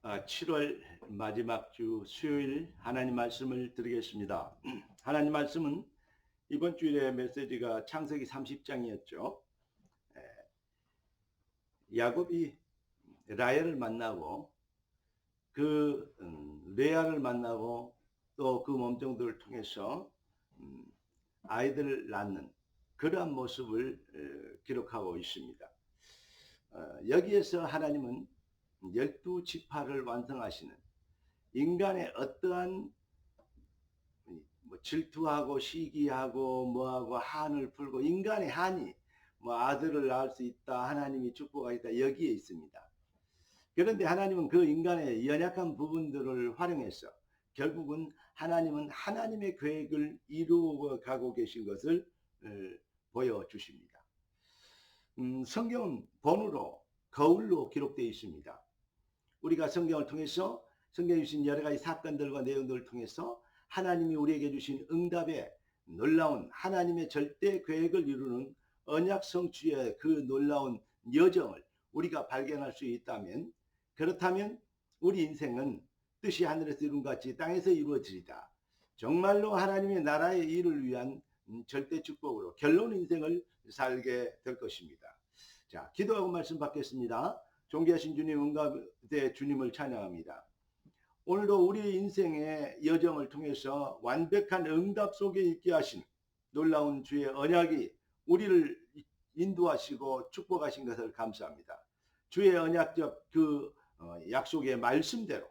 7월 마지막 주 수요일 하나님 말씀을 드리겠습니다. 하나님 말씀은 이번 주일의 메시지가 창세기 30장이었죠. 야곱이 라헬을 만나고 그 레아를 만나고 또 그 몸종들을 통해서 아이들을 낳는 그러한 모습을 기록하고 있습니다. 여기에서 하나님은 12지파를 완성하시는 인간의 어떠한 질투하고 시기하고 뭐하고 한을 풀고 인간의 한이 아들을 낳을 수 있다, 하나님이 축복하겠다, 여기에 있습니다. 그런데 하나님은 그 인간의 연약한 부분들을 활용해서 결국은 하나님은 하나님의 계획을 이루어 가고 계신 것을 보여주십니다. 성경은 본으로 거울로 기록되어 있습니다. 우리가 성경을 통해서 성경에 주신 여러 가지 사건들과 내용들을 통해서 하나님이 우리에게 주신 응답의 놀라운 하나님의 절대 계획을 이루는 언약 성취의 그 놀라운 여정을 우리가 발견할 수 있다면, 그렇다면 우리 인생은 뜻이 하늘에서 이룬 같이 땅에서 이루어지리다. 정말로 하나님의 나라의 일을 위한 절대 축복으로 결론 인생을 살게 될 것입니다. 자, 기도하고 말씀 받겠습니다. 존귀하신 주님, 응답의 주님을 찬양합니다. 오늘도 우리 인생의 여정을 통해서 완벽한 응답 속에 있게 하신 놀라운 주의 언약이 우리를 인도하시고 축복하신 것을 감사합니다. 주의 언약적 그 약속의 말씀대로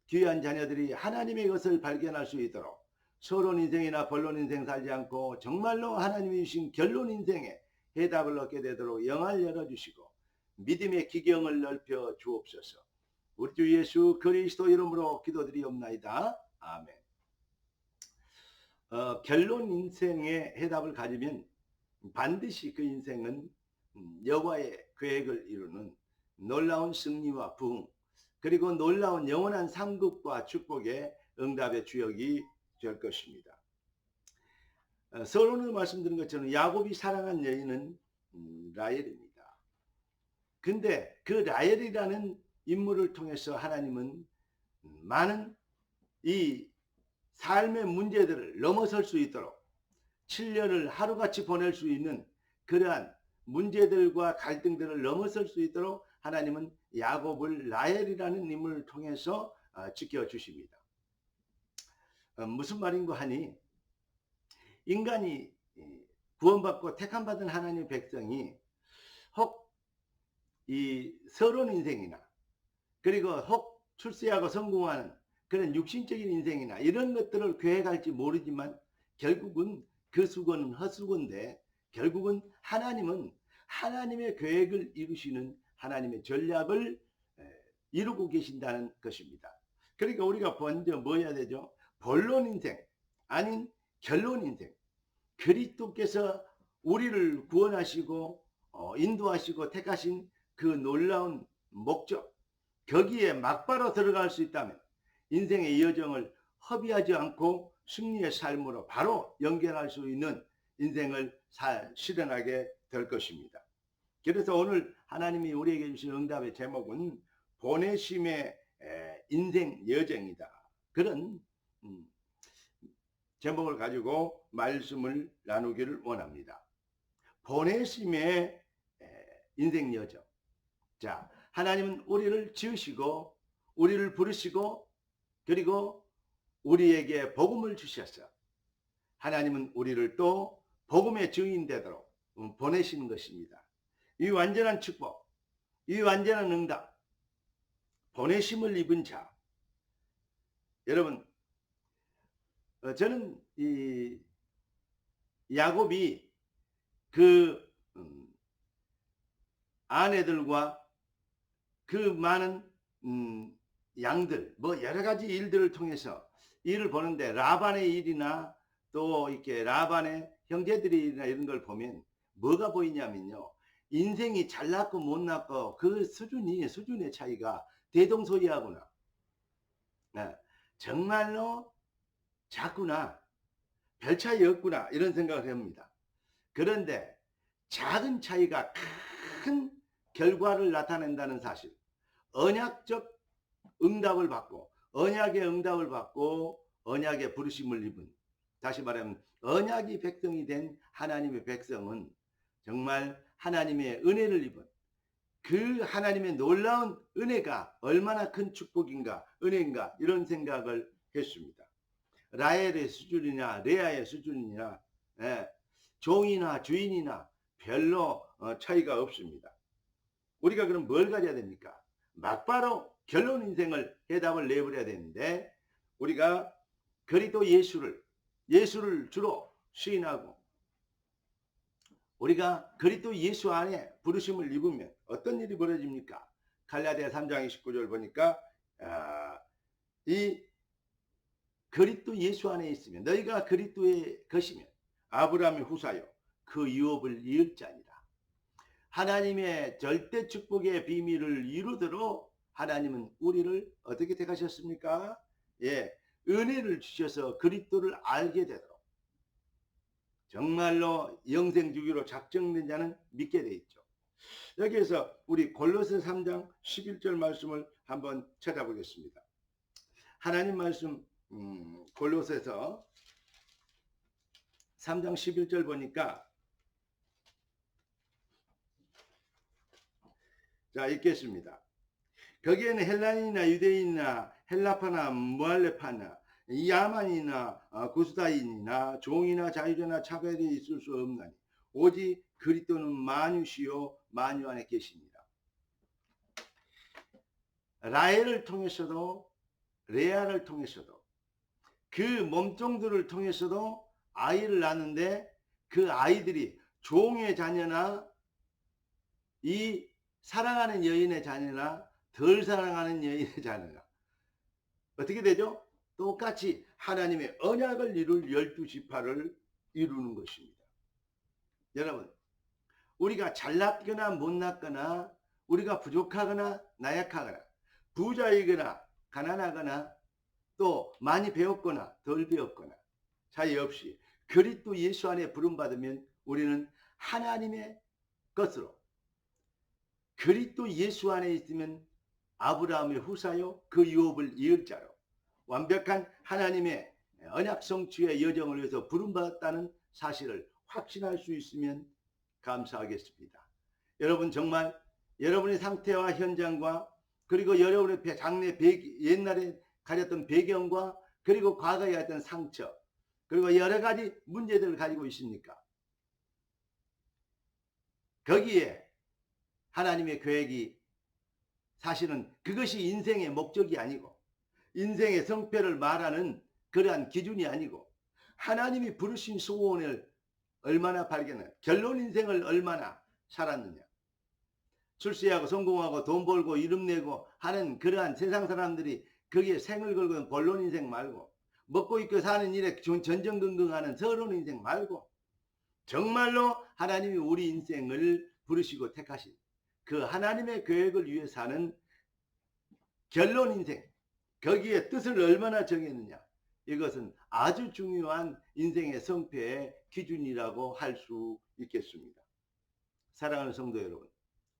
귀한 자녀들이 하나님의 것을 발견할 수 있도록 서론 인생이나 본론 인생 살지 않고 정말로 하나님이 주신 결론 인생에 해답을 얻게 되도록 영을 열어주시고 믿음의 기경을 넓혀 주옵소서. 우리 주 예수 그리스도 이름으로 기도드리옵나이다. 아멘. 결론 인생의 해답을 가지면 반드시 그 인생은 여호와의 계획을 이루는 놀라운 승리와 부흥, 그리고 놀라운 영원한 상급과 축복의 응답의 주역이 될 것입니다. 서론을 말씀드린 것처럼 야곱이 사랑한 여인은 라헬입니다. 근데 그 라헬이라는 인물을 통해서 하나님은 많은 이 삶의 문제들을 넘어설 수 있도록 7년을 하루같이 보낼 수 있는 그러한 문제들과 갈등들을 넘어설 수 있도록 하나님은 야곱을 라헬이라는 인물을 통해서 지켜주십니다. 무슨 말인고 하니, 인간이 구원받고 택함받은 하나님의 백성이 혹 이 서론 인생이나 그리고 혹 출세하고 성공하는 그런 육신적인 인생이나 이런 것들을 계획할지 모르지만 결국은 그 수고는 헛수고인데 결국은 하나님은 하나님의 계획을 이루시는 하나님의 전략을 이루고 계신다는 것입니다. 그러니까 우리가 먼저 뭐 해야 되죠? 본론 인생 아닌 결론 인생, 그리스도께서 우리를 구원하시고 인도하시고 택하신 그 놀라운 목적, 거기에 막바로 들어갈 수 있다면 인생의 여정을 허비하지 않고 승리의 삶으로 바로 연결할 수 있는 인생을 실현하게 될 것입니다. 그래서 오늘 하나님이 우리에게 주신 응답의 제목은 보내심의 인생 여정이다. 그런 제목을 가지고 말씀을 나누기를 원합니다. 보내심의 인생 여정. 자, 하나님은 우리를 지으시고 우리를 부르시고 그리고 우리에게 복음을 주셨어. 하나님은 우리를 또 복음의 증인 되도록 보내시는 것입니다. 이 완전한 축복, 이 완전한 응답, 보내심을 입은 자. 여러분, 저는 이 야곱이 그 아내들과 그 많은 양들, 여러 가지 일들을 통해서 일을 보는데 라반의 일이나 또 이렇게 라반의 형제들의 일이나 이런 걸 보면 뭐가 보이냐면요, 인생이 잘났고 못났고 그 수준의 차이가 대동소이하구나. 정말로 작구나, 별 차이 없구나, 이런 생각을 합니다. 그런데 작은 차이가 큰 결과를 나타낸다는 사실, 언약적 응답을 받고 언약의 응답을 받고 언약의 부르심을 입은, 다시 말하면 언약이 백성이 된 하나님의 백성은 정말 하나님의 은혜를 입은 그 하나님의 놀라운 은혜가 얼마나 큰 축복인가, 은혜인가, 이런 생각을 했습니다. 라헬의 수준이나 레아의 수준이나 종이나 주인이나 별로 차이가 없습니다. 우리가 그럼 뭘 가져야 됩니까? 막바로 결론 인생을 해답을 내버려야 되는데, 우리가 그리스도 예수를 주로 시인하고 우리가 그리스도 예수 안에 부르심을 입으면 어떤 일이 벌어집니까? 갈라디아 3장 29절 보니까 이 그리스도 예수 안에 있으면, 너희가 그리스도의 것이면 아브라함의 후사요 그 유업을 이을 자니라. 하나님의 절대 축복의 비밀을 이루도록 하나님은 우리를 어떻게 택하셨습니까? 은혜를 주셔서 그리스도를 알게 되도록 정말로 영생 주기로 작정된 자는 믿게 돼 있죠. 여기에서 우리 골로새 3장 11절 말씀을 한번 찾아보겠습니다. 하나님 말씀 골로새서 3장 11절 보니까, 자, 읽겠습니다. 거기에는 헬라인이나 유대인이나 헬라파나 무할레파나 야만이나 구스다인이나 종이나 자유자나 차별이 있을 수 없나니 오직 그리스도는 만유시요 만유 안에 계십니다. 라헬을 통해서도 레아를 통해서도 그 몸종들을 통해서도 아이를 낳는데, 그 아이들이 종의 자녀나 이 사랑하는 여인의 자녀나 덜 사랑하는 여인의 자녀나 어떻게 되죠? 똑같이 하나님의 언약을 이룰 12지파를 이루는 것입니다. 여러분, 우리가 잘났거나 못났거나 우리가 부족하거나 나약하거나 부자이거나 가난하거나 또 많이 배웠거나 덜 배웠거나 차이 없이 그리스도 예수 안에 부름받으면 우리는 하나님의 것으로, 그리스도 예수 안에 있으면 아브라함의 후사요 그 유업을 이을 자로 완벽한 하나님의 언약 성취의 여정을 위해서 부름받았다는 사실을 확신할 수 있으면 감사하겠습니다. 여러분, 정말 여러분의 상태와 현장과 그리고 여러분의 장래 옛날에 가졌던 배경과 그리고 과거에 했던 상처 그리고 여러 가지 문제들을 가지고 있습니까? 거기에 하나님의 계획이 사실은 그것이 인생의 목적이 아니고 인생의 성패를 말하는 그러한 기준이 아니고, 하나님이 부르신 소원을 얼마나 발견해, 결론 인생을 얼마나 살았느냐, 출세하고 성공하고 돈 벌고 이름 내고 하는 그러한 세상 사람들이 거기에 생을 걸고 본론 인생 말고, 먹고 입고 사는 일에 전전긍긍하는 서론 인생 말고, 정말로 하나님이 우리 인생을 부르시고 택하신 그 하나님의 계획을 위해 사는 결론 인생, 거기에 뜻을 얼마나 정했느냐, 이것은 아주 중요한 인생의 성패의 기준이라고 할 수 있겠습니다. 사랑하는 성도 여러분,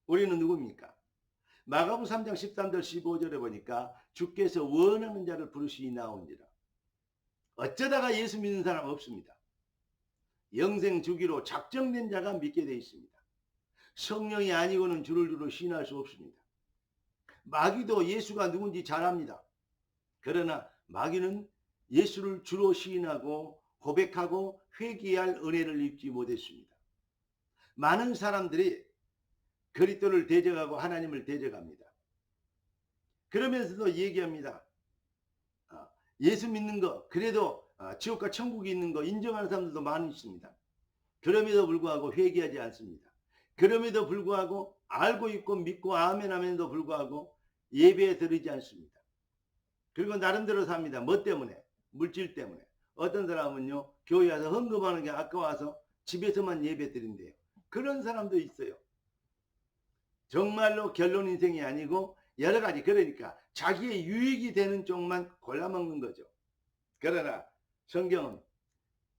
우리는 누굽니까? 마가복음 3장 13절 15절에 보니까 주께서 원하는 자를 부르시니 나온지라. 어쩌다가 예수 믿는 사람 없습니다. 영생 주기로 작정된 자가 믿게 되어 있습니다. 성령이 아니고는 주를 주로 시인할 수 없습니다. 마귀도 예수가 누군지 잘 압니다. 그러나 마귀는 예수를 주로 시인하고 고백하고 회개할 은혜를 입지 못했습니다. 많은 사람들이 그리스도를 대적하고 하나님을 대적합니다. 그러면서도 얘기합니다. 예수 믿는 거, 그래도 지옥과 천국이 있는 거 인정하는 사람들도 많이 있습니다. 그럼에도 불구하고 회개하지 않습니다. 그럼에도 불구하고 알고 있고 믿고 아멘 하면도 불구하고 예배에 드리지 않습니다. 그리고 나름대로 삽니다. 뭐 때문에? 물질 때문에. 어떤 사람은요, 교회 와서 헌금하는 게 아까워서 집에서만 예배 드린대요. 그런 사람도 있어요. 정말로 결론 인생이 아니고 여러 가지, 그러니까 자기의 유익이 되는 쪽만 골라먹는 거죠. 그러나 성경은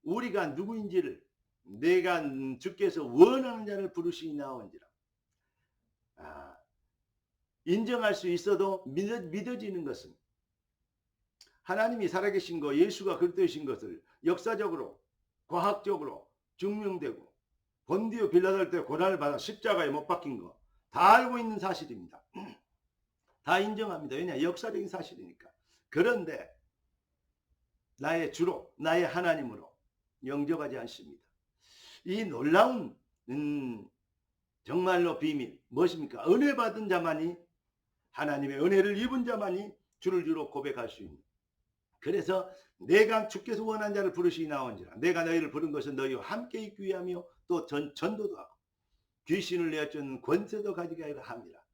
우리가 누구인지를, 내가 주께서 원하는 자를 부르시니 나온지라. 인정할 수 있어도 믿어지는 것은 하나님이 살아계신 거, 예수가 그리스도이신 것을 역사적으로 과학적으로 증명되고 본디오 빌라도를 때 고난을 받아 십자가에 못 박힌 거 다 알고 있는 사실입니다. 다 인정합니다. 왜냐? 역사적인 사실이니까. 그런데 나의 주로 나의 하나님으로 영접하지 않습니다. 이 놀라운 정말로 비밀 무엇입니까? 은혜 받은 자만이, 하나님의 은혜를 입은 자만이 주를 주로 고백할 수 있는. 그래서 내가 주께서 원한 자를 부르시기 나온지라 내가 너희를 부른 것은 너희와 함께 있기 위하며 또 전도도 하고 귀신을 내어주는 권세도 가지게 하려 합니다.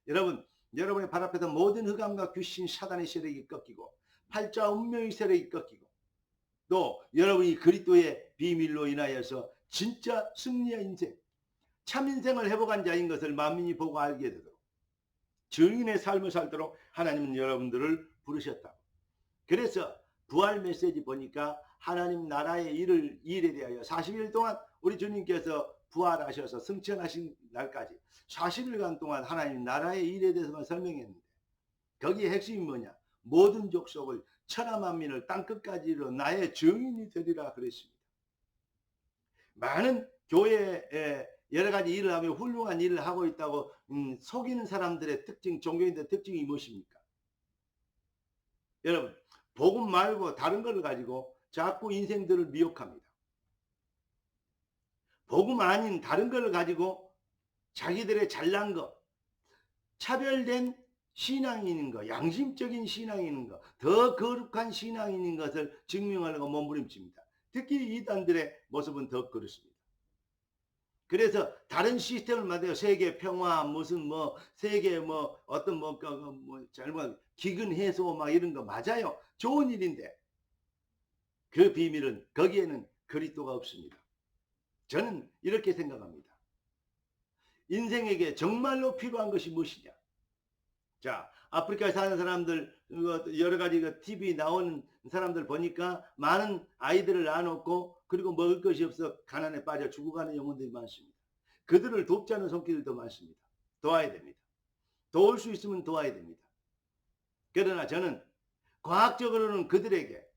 여러분의 발 앞에서 모든 흑암과 귀신 사단의 세력이 꺾이고 팔자 운명의 세력이 꺾이고 또 여러분이 그리스도의 비밀로 인하여서 진짜 승리의 인생, 참 인생을 회복한 자인 것을 만민이 보고 알게 되도록 증인의 삶을 살도록 하나님은 여러분들을 부르셨다. 그래서 부활 메시지 보니까 하나님 나라의 일에 대하여 40일 동안 우리 주님께서 부활하셔서 승천하신 날까지 40일간 동안 하나님 나라의 일에 대해서만 설명했는데 거기에 핵심이 뭐냐? 모든 족속을 천하 만민을 땅끝까지 이루어 나의 증인이 되리라 그랬습니다. 많은 교회에 여러 가지 일을 하며 훌륭한 일을 하고 있다고 속이는 사람들의 특징, 종교인들의 특징이 무엇입니까? 여러분, 복음 말고 다른 걸 가지고 자꾸 인생들을 미혹합니다. 복음 아닌 다른 걸 가지고 자기들의 잘난 것, 차별된 신앙이 있는 것, 양심적인 신앙이 있는 것, 더 거룩한 신앙이 있는 것을 증명하려고 몸부림칩니다. 특히 이단들의 모습은 더 그렇습니다. 그래서 다른 시스템을 만들어 세계 평화 무슨 세계 어떤 잘못 기근 해소 막 이런 거 맞아요. 좋은 일인데 그 비밀은 거기에는 그리스도가 없습니다. 저는 이렇게 생각합니다. 인생에게 정말로 필요한 것이 무엇이냐? 자, 아프리카에 사는 사람들 여러 가지 TV 나오는 사람들 보니까 많은 아이들을 낳아놓고 그리고 먹을 것이 없어 가난에 빠져 죽어가는 영혼들이 많습니다. 그들을 돕지 않은 손길도 많습니다. 도와야 됩니다. 도울 수 있으면 도와야 됩니다. 그러나 저는 과학적으로는 그들에게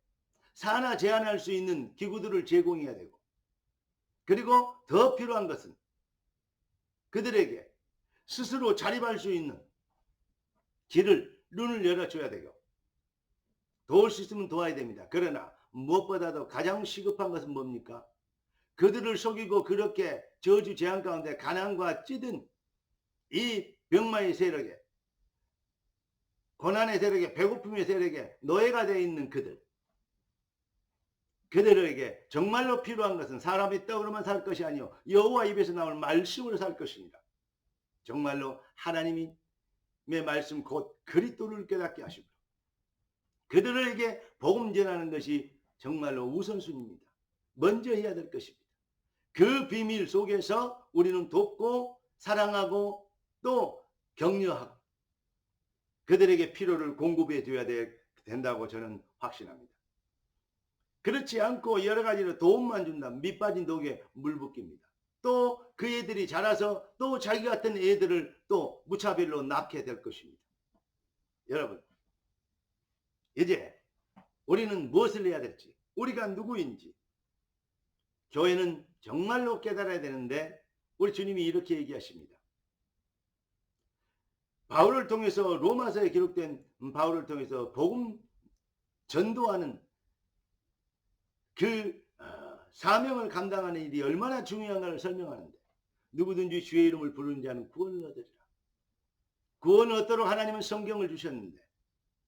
산화 제한할 수 있는 기구들을 제공해야 되고 그리고 더 필요한 것은 그들에게 스스로 자립할 수 있는 눈을 열어줘야 되고 도울 수 있으면 도와야 됩니다. 그러나 무엇보다도 가장 시급한 것은 뭡니까? 그들을 속이고 그렇게 저주 재앙 가운데 가난과 찌든 이 병마의 세력에 고난의 세력에 배고픔의 세력에 노예가 되어 있는 그들에게 정말로 필요한 것은 사람이 떡으로만 살 것이 아니요 여호와 입에서 나올 말씀으로 살 것입니다. 정말로 하나님의 말씀 곧 그리스도를 깨닫게 하시고 그들에게 복음 전하는 것이 정말로 우선순위입니다. 먼저 해야 될 것입니다. 그 비밀 속에서 우리는 돕고 사랑하고 또 격려하고 그들에게 필요를 공급해 줘야 된다고 저는 확신합니다. 그렇지 않고 여러 가지로 도움만 준다면 밑빠진 독에 물 붓깁니다. 또 그 애들이 자라서 또 자기 같은 애들을 또 무차별로 낳게 될 것입니다. 여러분, 이제 우리는 무엇을 해야 될지, 우리가 누구인지 교회는 정말로 깨달아야 되는데 우리 주님이 이렇게 얘기하십니다. 바울을 통해서 로마서에 기록된 바울을 통해서 복음 전도하는 그 사명을 감당하는 일이 얼마나 중요한가를 설명하는데 누구든지 주의 이름을 부르는 자는 구원을 얻으리라. 구원을 얻도록 하나님은 성경을 주셨는데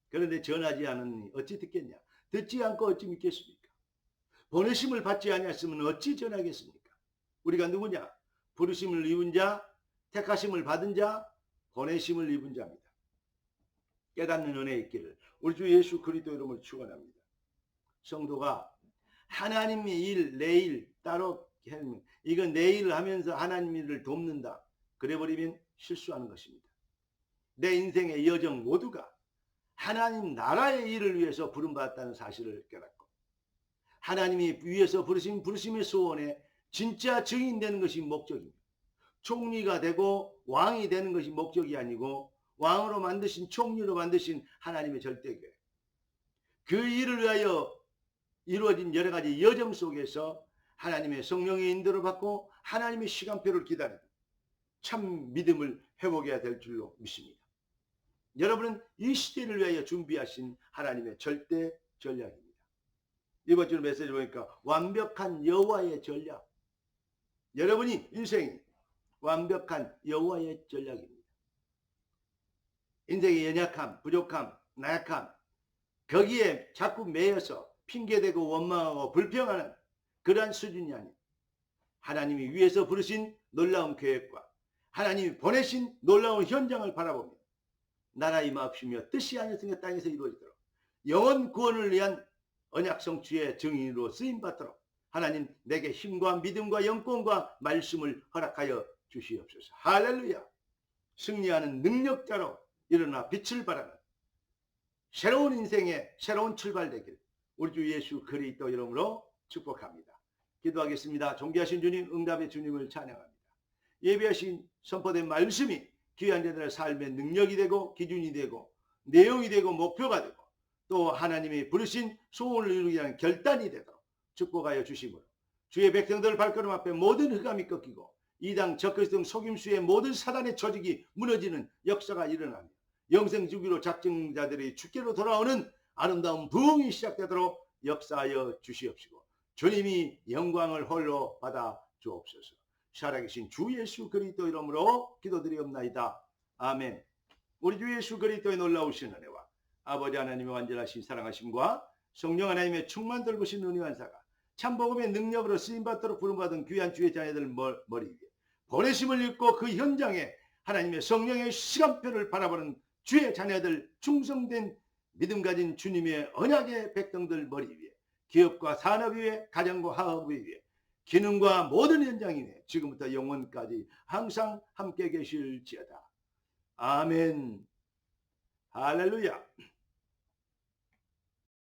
그런데 전하지 않으니 어찌 듣겠냐? 듣지 않고 어찌 믿겠습니까? 보내심을 받지 아니했으면 어찌 전하겠습니까? 우리가 누구냐? 부르심을 입은 자, 택하심을 받은 자, 보내심을 입은 자입니다. 깨닫는 은혜의 있기를 우리 주 예수 그리스도 이름을 축원합니다. 성도가 하나님의 일, 내 일 따로 이건 내 일을 하면서 하나님 일을 돕는다. 그래버리면 실수하는 것입니다. 내 인생의 여정 모두가 하나님 나라의 일을 위해서 부름받았다는 사실을 깨닫고 하나님이 위해서 부르심의 소원에 진짜 증인 되는 것이 목적입니다. 총리가 되고 왕이 되는 것이 목적이 아니고 왕으로 만드신, 총리로 만드신 하나님의 절대교회. 그 일을 위하여 이루어진 여러 가지 여정 속에서 하나님의 성령의 인도를 받고 하나님의 시간표를 기다리는 참 믿음을 회복해야 될 줄로 믿습니다. 여러분은 이 시대를 위하여 준비하신 하나님의 절대 전략입니다. 이번 주 메시지 보니까 완벽한 여호와의 전략. 여러분이 인생이 완벽한 여호와의 전략입니다. 인생의 연약함, 부족함, 나약함, 거기에 자꾸 매여서 핑계대고 원망하고 불평하는 그러한 수준이 아닌 하나님이 위에서 부르신 놀라운 계획과 하나님이 보내신 놀라운 현장을 바라보며 나라 임하옵시며 뜻이 하늘의 땅에서 이루어지도록 영원 구원을 위한 언약 성취의 증인으로 쓰임받도록 하나님 내게 힘과 믿음과 영권과 말씀을 허락하여 주시옵소서. 할렐루야. 승리하는 능력자로 일어나 빛을 발하는 새로운 인생의 새로운 출발 되길 우리 주 예수 그리스도 이름으로 축복합니다. 기도하겠습니다. 존귀하신 주님, 응답의 주님을 찬양합니다. 예배하신 선포된 말씀이 귀한 자들의 삶의 능력이 되고 기준이 되고 내용이 되고 목표가 되고 또 하나님이 부르신 소원을 이루기 위한 결단이 되도록 축복하여 주심으로 주의 백성들 발걸음 앞에 모든 흑암이 꺾이고 이당 적그리스도 등 속임수의 모든 사단의 조직이 무너지는 역사가 일어나며 영생주기로 작정자들이 주께로 돌아오는 아름다운 부흥이 시작되도록 역사하여 주시옵시고 주님이 영광을 홀로 받아 주옵소서. 살아계신 주 예수 그리스도 이름으로 기도드리옵나이다. 아멘. 우리 주 예수 그리스도의 놀라우신 은혜와 아버지 하나님의 완전하신 사랑하심과 성령 하나님의 충만 돌보신 은혜와 사가 참복음의 능력으로 쓰임받도록 부름받은 귀한 주의 자녀들 머리 위에 보내심을 읽고 그 현장에 하나님의 성령의 시간표를 바라보는 주의 자녀들 충성된 믿음 가진 주님의 언약의 백성들 머리 위에 기업과 산업 위에 가정과 화업 위에 기능과 모든 현장 위에 지금부터 영원까지 항상 함께 계실지어다. 아멘. 할렐루야.